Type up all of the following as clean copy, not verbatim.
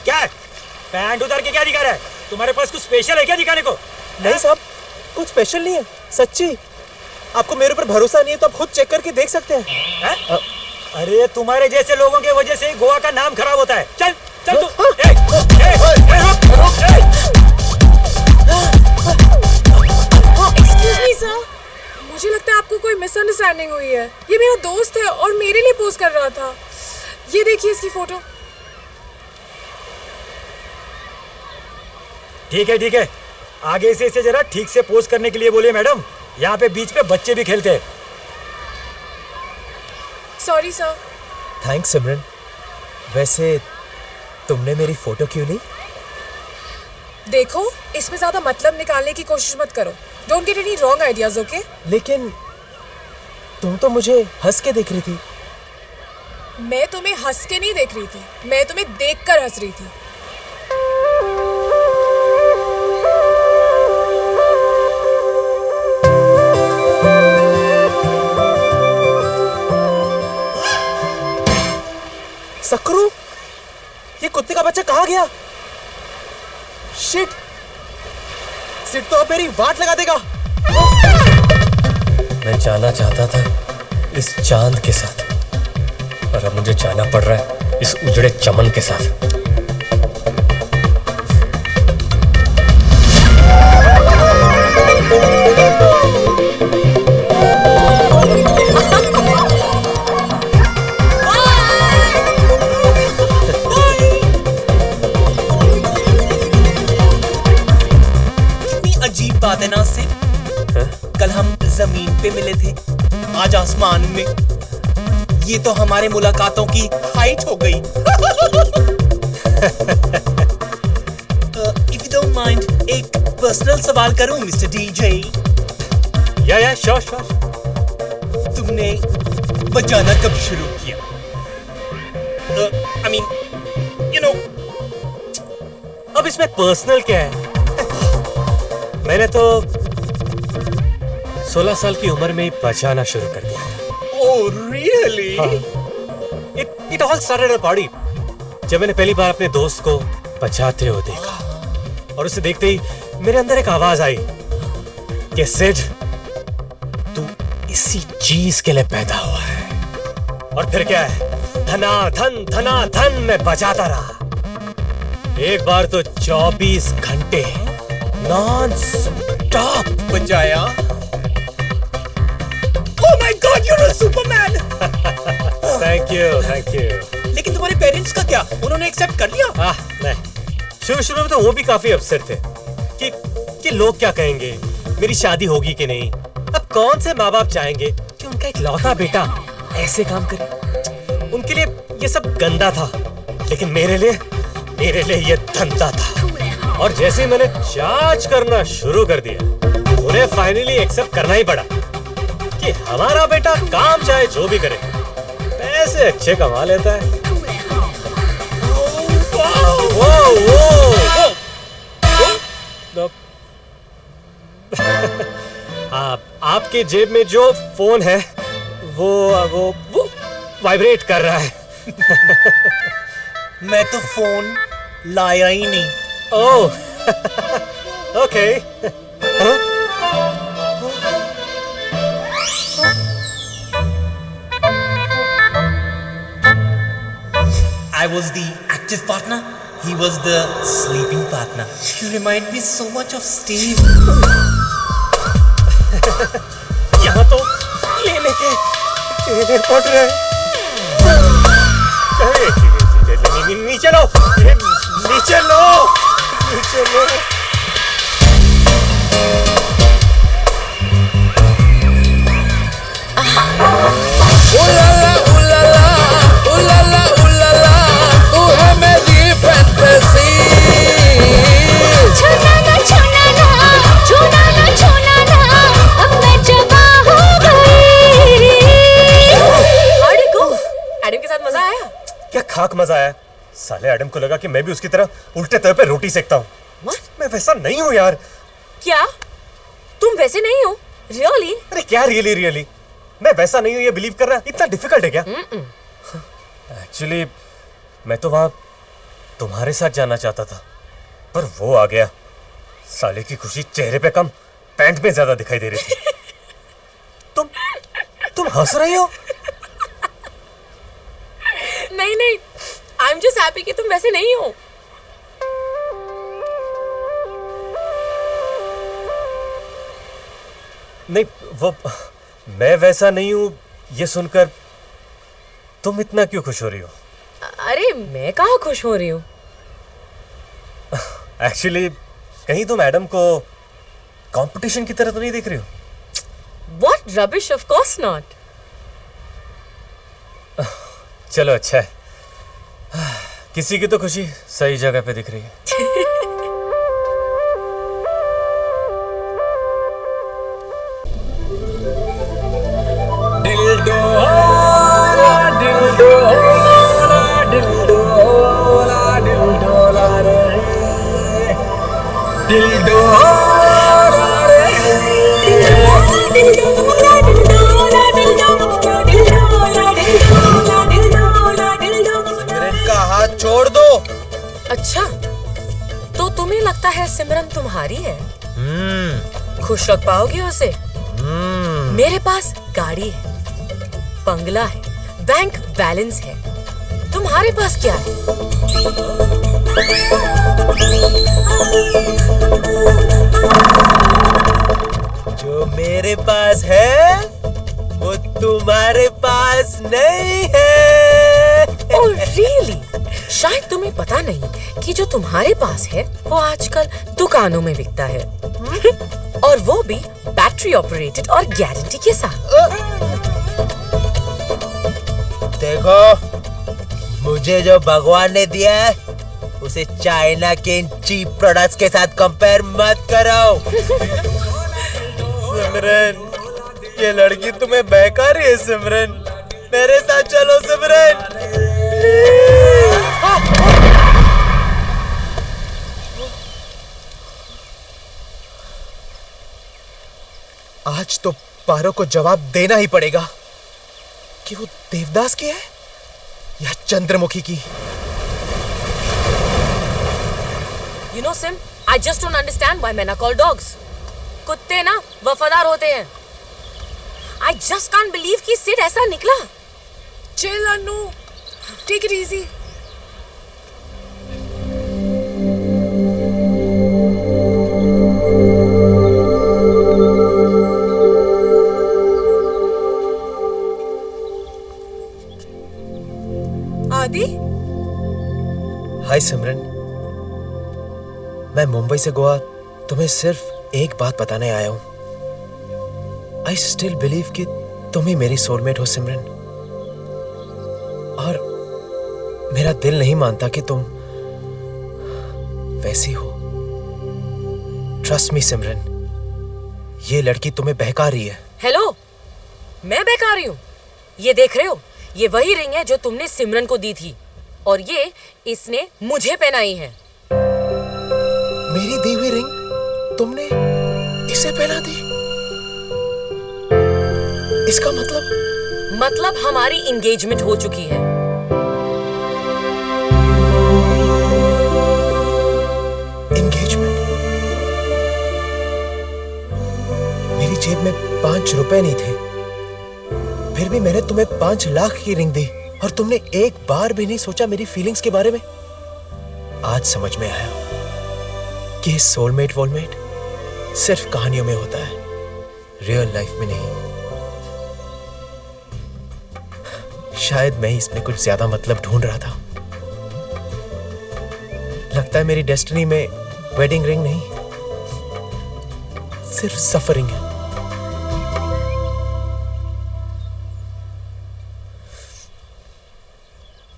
क्या है? पैंट उतार के क्या दिखा रहा है? तुम्हारे पास कुछ स्पेशल है क्या दिखाने को? नहीं साहब, कुछ स्पेशल नहीं है, सच्ची। आपको मेरे ऊपर भरोसा नहीं है तो आप खुद चेक करके देख सकते हैं। अरे तुम्हारे जैसे लोगों की वजह से ही गोवा का नाम खराब होता है। चल चल तू। एक्सक्यूज मी सर, मुझे लगता है आपको कोई मिसअंडरस्टैंडिंग हुई है। ये मेरा दोस्त है और मेरे लिए पोज कर रहा था। ये देखिए इसकी फोटो। ठीक है, आगे से इसे जरा ठीक से पोज करने के लिए बोलिए मैडम। यहाँ पे बीच पे बच्चे भी खेलते हैं। Sorry sir. थैंक्स सिमरन। वैसे तुमने मेरी फोटो क्यों ली? देखो, इसमें ज्यादा मतलब निकालने की कोशिश मत करो। Don't get any wrong ideas, okay? लेकिन तुम तो मुझे हंस के देख रही थी। मैं तुम्हें हंस के नहीं देख रही थी, मैं तुम्हें देखकर हंस रही थी। सक्रू, ये कुत्ते का बच्चा कहाँ गया? शिट, सिट तो अब मेरी वाट लगा देगा। मैं जाना चाहता था इस चांद के साथ, और अब मुझे जाना पड़ रहा है इस उजड़े चमन के साथ। अजीब बात है ना सिर, कल हम जमीन पे मिले थे, आज आसमान में। ये तो हमारे मुलाकातों की हाइट हो गई। इफ यू डोंट माइंड, एक पर्सनल सवाल करूं मिस्टर डीजे? या श्योर। तुमने बजाना कब शुरू किया? I mean, you know. अब इसमें पर्सनल क्या है? मैंने तो 16 साल की उम्र में ही बजाना शुरू कर दिया था। Oh, really? It all started a party. जब मैंने पहली बार अपने दोस्त को बजाते हुए देखा, और उसे देखते ही मेरे अंदर एक आवाज आई कि सिड, तू इसी चीज के लिए पैदा हुआ है। और फिर क्या है, धना धन मैं बजाता रहा। एक बार तो 24 घंटे नॉन स्टॉप बजाया। Oh my God, you're a Superman! Thank you. लेकिन तुम्हारे पेरेंट्स का क्या? उन्होंने एक्सेप्ट कर लिया? नहीं, शुरू में तो वो भी काफी अपसेट थे कि लोग क्या कहेंगे, मेरी शादी होगी कि नहीं। अब कौन से माँ बाप चाहेंगे कि उनका एक लौता बेटा ऐसे काम करे? उनके लिए ये सब गंदा था, लेकिन मेरे लिए ये धंधा था। और जैसे ही मैंने चार्ज करना शुरू कर दिया, उन्हें फाइनली एक्सेप्ट करना ही पड़ा कि हमारा बेटा काम चाहे जो भी करे, पैसे अच्छे कमा लेता है। आपके जेब में जो फोन है वो वाइब्रेट कर रहा है। मैं तो फोन लाया ही नहीं। ओह, okay. I was the active partner. He was the sleeping partner. You remind me so much of Steve. यहाँ तो लेने के पड़ रहे हैं। नीचे लो, नीचे लो। तू है मेरी फैंटेसी। छूना ना, अब मैं जवा हो गई। How'd it go? एडम के साथ मजा आया? क्या खाक मजा आया। साले एडम को लगा कि मैं भी उसकी तरह उल्टे तवे पे रोटी सेकता हूँ। मैं वैसा नहीं हूँ यार। क्या तुम वैसे नहीं हो? रियली? अरे क्या रियली? मैं वैसा नहीं हूँ ये बिलीव करना इतना डिफिकल्ट है क्या? एक्चुअली मैं तो वहाँ तुम्हारे साथ जाना चाहता था, पर वो आ गया। साले की खुशी चेहरे पे कम, पैंट में ज्यादा दिखाई दे रही थी। तुम हंस रही हो? नहीं नहीं, आई एम जस्ट हैप्पी कि तुम वैसे नहीं हो। नहीं, वो मैं वैसा नहीं हूं, ये सुनकर तुम इतना क्यों खुश हो रही हो? अरे मैं कहाँ खुश हो रही हूँ। एक्चुअली कहीं तुम मैडम को कंपटीशन की तरह तो नहीं देख रही हो? What rubbish, of course not. चलो अच्छा है, किसी की तो खुशी सही जगह पे दिख रही है। सिमरन का हाथ छोड़ दो। अच्छा, तो तुम्हें लगता है सिमरन तुम्हारी है? खुश रख पाओगे उसे? मेरे पास गाड़ी है, बंगला है, बैंक बैलेंस है। तुम्हारे पास क्या है? जो मेरे पास है वो तुम्हारे पास नहीं है। Oh really? शायद तुम्हें पता नहीं कि जो तुम्हारे पास है वो आजकल दुकानों में बिकता है। और वो भी बैटरी ऑपरेटेड और गारंटी के साथ। देखो, मुझे जो भगवान ने दिया है उसे चाइना के इन चीप प्रोडक्ट्स के साथ कंपेयर मत करो। सिमरन, ये लड़की तुम्हें बहका रही है। सिमरन, मेरे साथ चलो सिमरन। आज तो पारो को जवाब देना ही पड़ेगा कि वो देवदास की है या चंद्रमुखी की। You know Sim, I just don't understand why men are called dogs. कुत्ते ना वफादार होते हैं। I just can't believe कि सिड ऐसा निकला। Chill Anu, take it easy. आदि? हाय सिमरन, मैं मुंबई से गोवा तुम्हें सिर्फ एक बात बताने आया हूं। आई स्टिल बिलीव कि तुम ही मेरी सोलमेट हो सिमरन। और मेरा दिल नहीं मानता कि तुम वैसी हो। ट्रस्ट मी सिमरन, ये लड़की तुम्हें बहका रही है। हेलो, मैं बहका रही हूँ? ये देख रहे हो, ये वही रिंग है जो तुमने सिमरन को दी थी और ये इसने मुझे पहनाई है। मेरी दी हुई रिंग तुमने इसे पहना दी? इसका मतलब हमारी एंगेजमेंट हो चुकी है। एंगेजमेंट? मेरी जेब में 5 रुपए नहीं थे, फिर भी मैंने तुम्हें 5 लाख की रिंग दी और तुमने एक बार भी नहीं सोचा मेरी फीलिंग्स के बारे में। आज समझ में आया कि सोलमेट वोलमेट सिर्फ कहानियों में होता है, रियल लाइफ में नहीं। शायद मैं इसमें कुछ ज्यादा मतलब ढूंढ रहा था। लगता है मेरी डेस्टिनी में वेडिंग रिंग नहीं, सिर्फ सफरिंग है।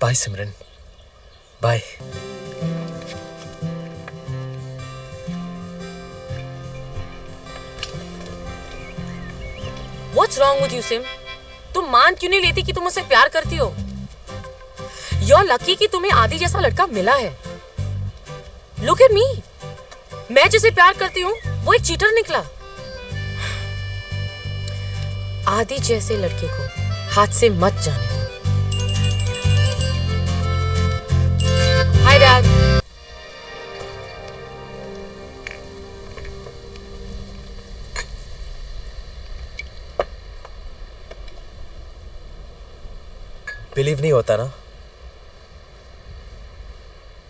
Bye Simran, bye. What's wrong with you, Sim? तुम मान क्यों नहीं लेती कि तुम उसे प्यार करती हो? You're lucky कि तुम्हें आदि जैसा लड़का मिला है। Look at me. मैं जिसे प्यार करती हूँ वो एक चीटर निकला। आदि जैसे लड़के को हाथ से मत जाने दो। Hi, Dad. बिलीव नहीं होता ना,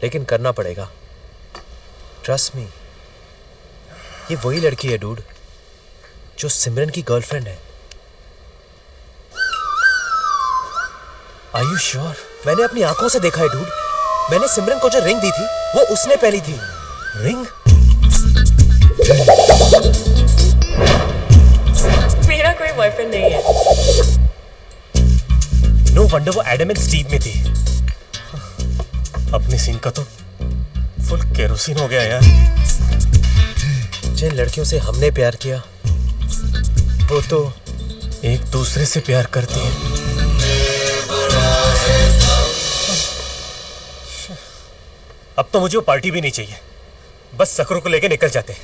लेकिन करना पड़ेगा। ट्रस्ट मी, ये वही लड़की है डूड जो सिमरन की गर्लफ्रेंड है। Are you sure? मैंने अपनी आंखों से देखा है डूड। मैंने सिमरन को जो रिंग दी थी वो उसने पहनी थी। रिंग? मेरा कोई बॉयफ्रेंड नहीं है। नो वंडर वो एडम एंड स्टीव में थी। अपने सीन का तो फुल केरोसिन हो गया यार। जिन लड़कियों से हमने प्यार किया वो तो एक दूसरे से प्यार करती है। अब तो मुझे वो पार्टी भी नहीं चाहिए, बस सकरों को लेके निकल जाते।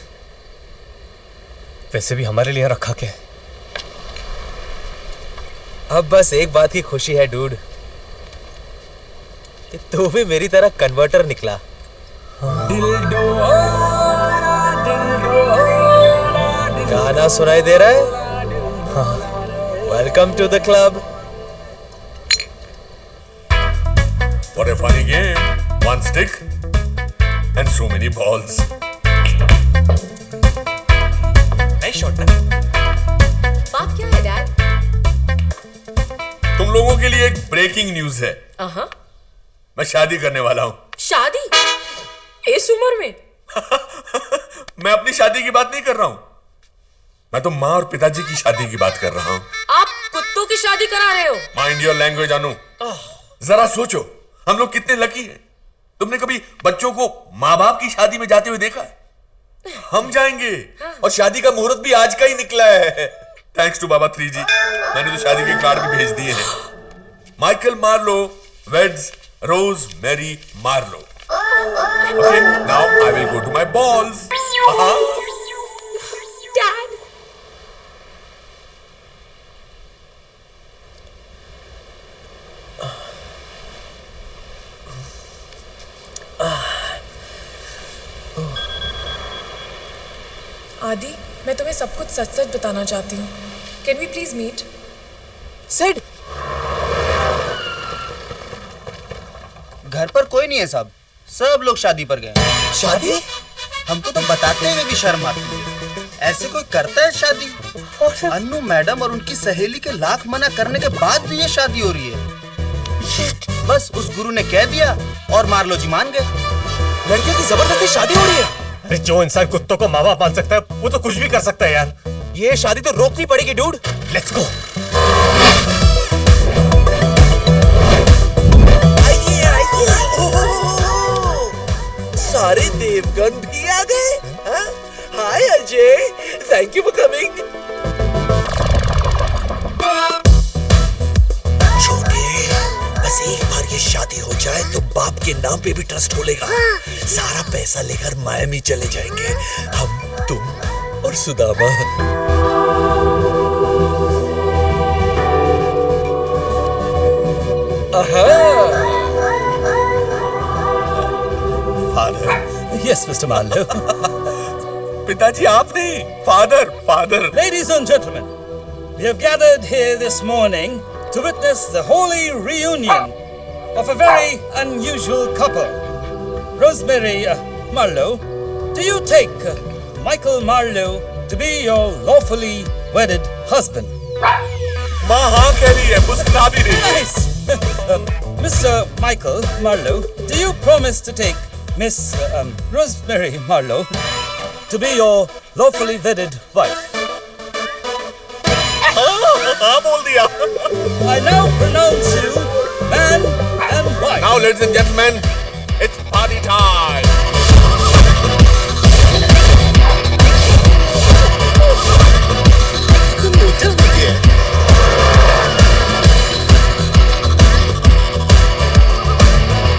वैसे भी हमारे लिए रखा क्या है? अब बस एक बात की खुशी है डूड कि तू भी मेरी तरह कन्वर्टर निकला। गाना सुनाई दे रहा है? Welcome to the club. What a funny game. One stick and so many balls. Nice shot ना। बात क्या है डैड? तुम लोगों के लिए एक ब्रेकिंग न्यूज है। मैं शादी करने वाला हूँ। शादी? इस उम्र में? मैं अपनी शादी की बात नहीं कर रहा हूँ, मैं तो माँ और पिताजी की शादी की बात कर रहा हूँ। आप कुत्तों की शादी करा रहे हो? माइंड योर लैंग्वेज अनु। जरा सोचो, हम लोग कितने लकी हैं। तुमने कभी बच्चों को माँ बाप की शादी में जाते हुए देखा है? हम जाएंगे, और शादी का मुहूर्त भी आज का ही निकला है। थैंक्स टू बाबा 3G, मैंने तो शादी के कार्ड भी भेज दिए हैं। Michael Marlowe weds Rose Mary Marlowe. Okay, now I will go to my balls. Dad, Aadi, मैं तुम्हें सब कुछ सच सच बताना चाहती हूँ। Can we please meet? Sid, घर पर कोई नहीं है साहब, सब लोग शादी पर गए। शादी? हमको तो बताते हुए भी शर्म आती है। ऐसे कोई करता है शादी? अन्नू मैडम और उनकी सहेली के लाख मना करने के बाद भी ये शादी हो रही है। बस उस गुरु ने कह दिया और मार्लो जी मान गए। लड़कियों की जबरदस्ती शादी हो रही है। अरे जो इंसान कुत्तों को माँ बाप मान सकता है वो तो कुछ भी कर सकता है यार। ये शादी तो रोकनी पड़ेगी डूड। Let's go. सारे देवगण भी आ गए। Hi Ajay, thank you for coming. छोटे, बस एक बार ये शादी हो जाए तो बाप के नाम पे भी ट्रस्ट खोलेगा। सारा पैसा लेकर मायामी चले जाएंगे, हम, तुम और सुदामा। Yes, Mr. Marlowe. पिताजी आप नहीं, father. Ladies and gentlemen, we have gathered here this morning to witness the holy reunion of a very unusual couple. Rosemary Marlowe, do you take Michael Marlowe to be your lawfully wedded husband? माँ हाँ कह रही है, मुस्कुरा भी रही है। Nice! Mr. Michael Marlowe, do you promise to take Miss Rosemary Marlowe to be your lawfully wedded wife? हाँ बोल दिया। I now pronounce you man and wife. Now ladies and gentlemen, it's party time.